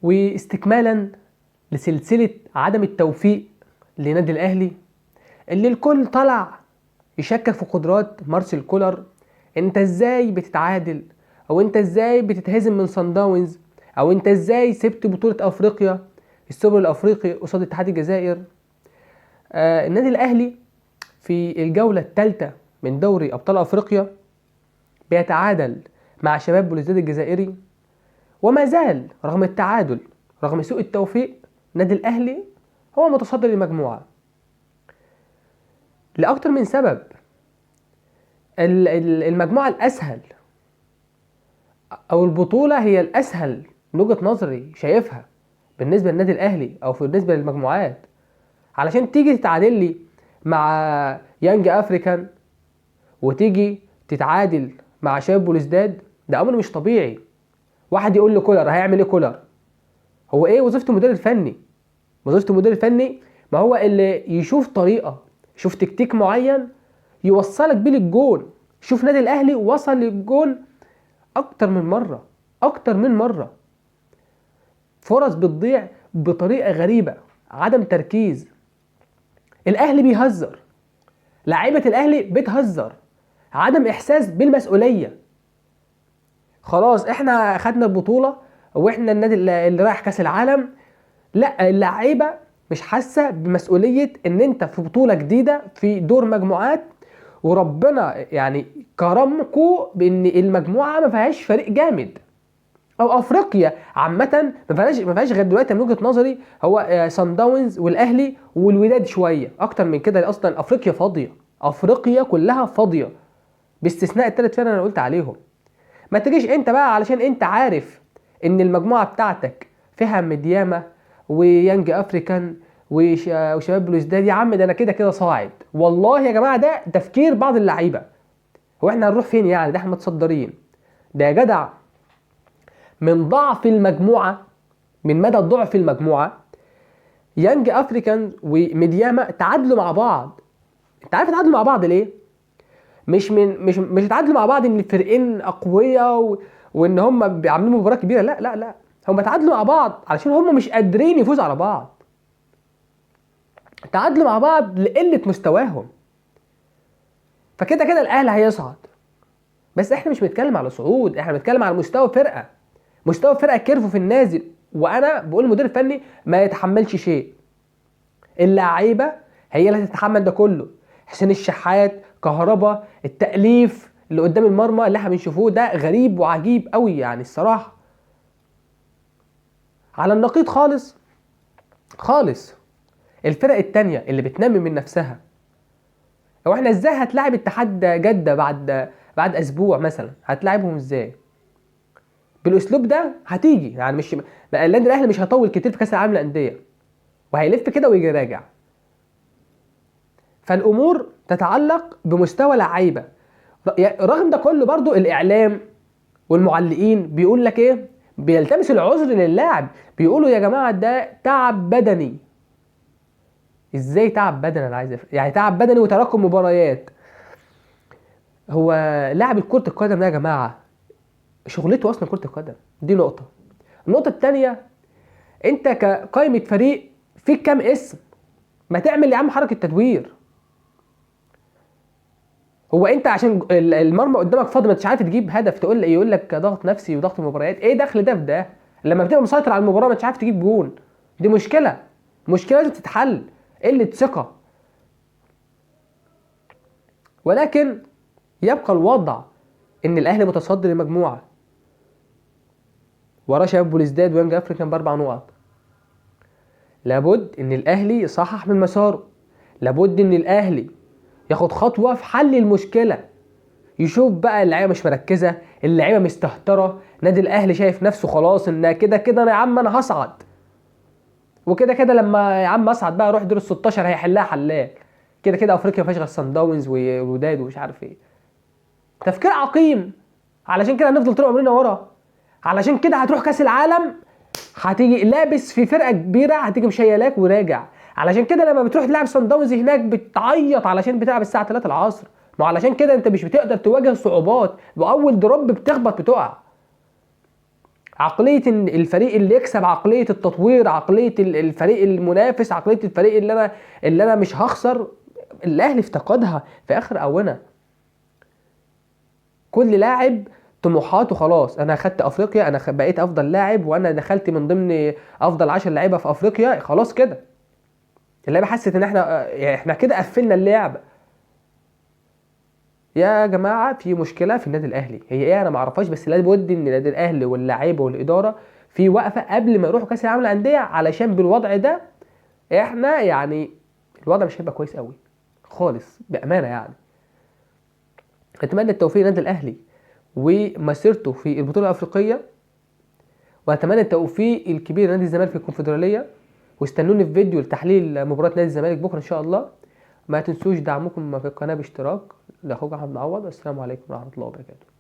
واستكمالا لسلسلة عدم التوفيق لنادي الأهلي اللي الكل طلع يشكك في قدرات مارسيل كولر. انت ازاي بتتعادل، او انت ازاي بتتهزم من صن داونز، او انت ازاي سبت بطولة افريقيا السوبر الافريقي قصاد اتحاد الجزائر. النادي الاهلي في الجولة الثالثة من دوري ابطال افريقيا بيتعادل مع شباب بلوزداد الجزائري، وما زال رغم التعادل رغم سوء التوفيق نادي الاهلي هو متصدر المجموعة لأكتر من سبب. المجموعة الأسهل أو البطولة هي الأسهل من وجهة نظري شايفها بالنسبة للنادي الأهلي أو بالنسبة للمجموعات، علشان تيجي تتعادل لي مع يانج أفريكان وتيجي تتعادل مع شباب بلوزداد، ده أمر مش طبيعي. واحد يقول لي كولر هيعمل إيه؟ كولر هو إيه وظيفته؟ المدير الفني. وظيفته المدير الفني ما هو اللي يشوف طريقة، يشوف تكتيك معين يوصلك بيه للجول. شوف نادي الاهلي وصل للجول اكتر من مره، اكتر من مره. فرص بتضيع بطريقه غريبه، عدم تركيز. الاهلي بيهزر، لاعيبه الاهلي بتهزر، عدم احساس بالمسؤوليه. خلاص احنا خدنا البطوله واحنا النادي اللي رايح كاس العالم. لا، اللعيبه مش حاسه بمسؤوليه ان انت في بطوله جديده في دور مجموعات، وربنا يعني كرمكو بان المجموعه ما فيهاش فريق جامد، او افريقيا عامه ما فيهاش غير دلوقتي من وجهه نظري هو صن داونز والاهلي والوداد شويه. اكتر من كده اصلا افريقيا فاضيه، افريقيا كلها فاضيه باستثناء الثلاث فرق انا قلت عليهم. ما تجيش انت بقى علشان انت عارف ان المجموعه بتاعتك فيها مدياما ويانج افريكان وشباب بلوزداد. يا عم ده انا كده كده صاعد. والله يا جماعه ده تفكير بعض اللعيبه. هو احنا هنروح فين يعني؟ ده احنا متصدرين. ده يا جدع من ضعف المجموعه، من مدى ضعف المجموعه، يانج افريكان وميدياما تعادلوا مع بعض. انت عارف تعادلوا مع بعض ليه؟ مش اتعادلوا مع بعض ان الفريقين اقوياء وان هم عاملين مباراه كبيره. لا لا لا، هم تعادلوا مع بعض علشان هم مش قادرين يفوزوا على بعض. تعادلوا مع بعض لقله مستواهم. فكده كده الاهلي هيصعد، بس احنا مش بنتكلم على صعود، احنا بنتكلم على مستوى فرقه. مستوى فرقه كيرفو في النازل، وانا بقول المدير الفني ما يتحملش شيء. اللعيبه هي اللي هتتحمل ده كله. حسين الشحات، كهربا، التأليف اللي قدام المرمى اللي احنا بنشوفوه ده غريب وعجيب قوي يعني الصراحه. على النقيض خالص خالص الفرق التانية اللي بتنمي من نفسها. هو احنا ازاي هتلاعب اتحاد جدة بعد اسبوع مثلا؟ هتلاعبهم ازاي بالاسلوب ده؟ هتيجي يعني مش النادي الاهلي مش هيطول كتير في كاس العالم للانديه، وهيلف كده ويجي راجع. فالامور تتعلق بمستوى لعيبه. رغم ده كله برضو الاعلام والمعلقين بيقول لك ايه؟ بيلتمس العذر للاعب، بيقولوا يا جماعه ده تعب بدني. ازاي تعب بدني؟ انا عايز يعني تعب بدني وتراكم مباريات. هو لاعب كرة القدم ده يا جماعه شغلته اصلا كرة القدم، دي نقطه. النقطه الثانيه، انت كقائمه فريق فيك كام اسم؟ ما تعمل يا عم حركه تدوير. هو انت عشان المرمى قدامك فاضي ما انتش عارف تجيب هدف تقول لي يقول لك ضغط نفسي وضغط مباريات؟ ايه دخل ده في ده؟ لما بتبقى مسيطر على المباراه ما انتش عارف تجيب جون، دي مشكله، مشكله لازم تتحل، قله ثقه. ولكن يبقى الوضع ان الاهلي متصدر المجموعه وراه شباب بوليسداد ويانج افريكان ب4 نقط. لابد ان الاهلي يصحح من مساره، لابد ان الاهلي ياخد خطوه في حل المشكله. يشوف بقى اللعيبه مش مركزه، اللعيبه مستهتره، نادي الاهلي شايف نفسه خلاص ان كده كده انا يا عم انا هصعد، وكده كده لما يا عم اصعد بقى اروح دور ال 16 هيحلها حلال. كده كده افريقيا ما فيهاش غير صن داونز ووداد ومش عارف ايه. تفكير عقيم. علشان كده هنفضل طول عمرنا ورا. علشان كده هتروح كاس العالم هتيجي لابس في فرقه كبيره هتيجي مشيلاك وراجع. علشان كده لما بتروح تلعب صن داونز هناك بتعيط علشان بتلعب الساعه 3 العصر. ما علشان كده انت مش بتقدر تواجه صعوبات، واول دروب بتخبط بتقع. عقليه ان الفريق اللي يكسب، عقليه التطوير، عقليه الفريق المنافس، عقليه الفريق اللي انا مش هخسر. الاهلي افتقدها في اخر اونه. كل لاعب طموحاته خلاص، انا خدت افريقيا، انا بقيت افضل لاعب، وانا دخلت من ضمن افضل 10 لعيبه في افريقيا، خلاص كده. اللعيبه حست ان احنا كده قفلنا اللعب. يا جماعه في مشكله في النادي الاهلي، هي ايه انا ما اعرفهاش، بس لابد ان النادي الاهلي واللعيبه والاداره في وقفه قبل ما يروحوا كاس العالم للانديه، علشان بالوضع ده احنا يعني الوضع مش هيبقى كويس قوي خالص بامانه يعني. اتمنى التوفيق للنادي الاهلي ومسيرته في البطوله الافريقيه، واتمنى التوفيق الكبير لنادي الزمالك في الكونفدراليه. واستنوني في فيديو لتحليل مباراه نادي الزمالك بكره ان شاء الله. ما تنسوش دعمكم في القناه باشتراك. لاخوك احمد معوض، والسلام عليكم ورحمه الله وبركاته.